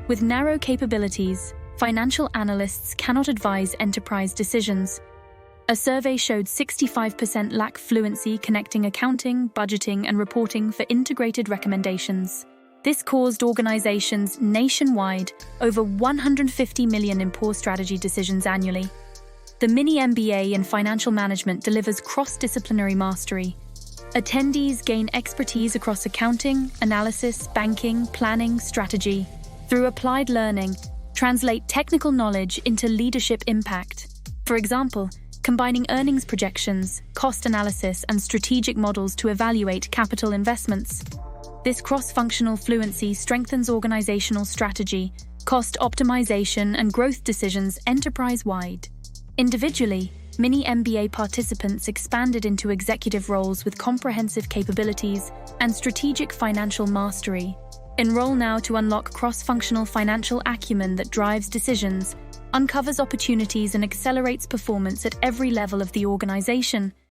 With narrow capabilities, financial analysts cannot advise enterprise decisions. A survey showed 65% lack fluency connecting accounting, budgeting, and reporting for integrated recommendations. This caused organizations nationwide over 150 million in poor strategy decisions annually. The Mini MBA in Financial Management delivers cross-disciplinary mastery. Attendees gain expertise across accounting, analysis, banking, planning, strategy. Through applied learning, translate technical knowledge into leadership impact. For example, combining earnings projections, cost analysis, and strategic models to evaluate capital investments. This cross-functional fluency strengthens organizational strategy, cost optimization, and growth decisions enterprise-wide. Individually, Mini MBA participants expanded into executive roles with comprehensive capabilities and strategic financial mastery. Enroll now to unlock cross-functional financial acumen that drives decisions, uncovers opportunities, and accelerates performance at every level of the organization.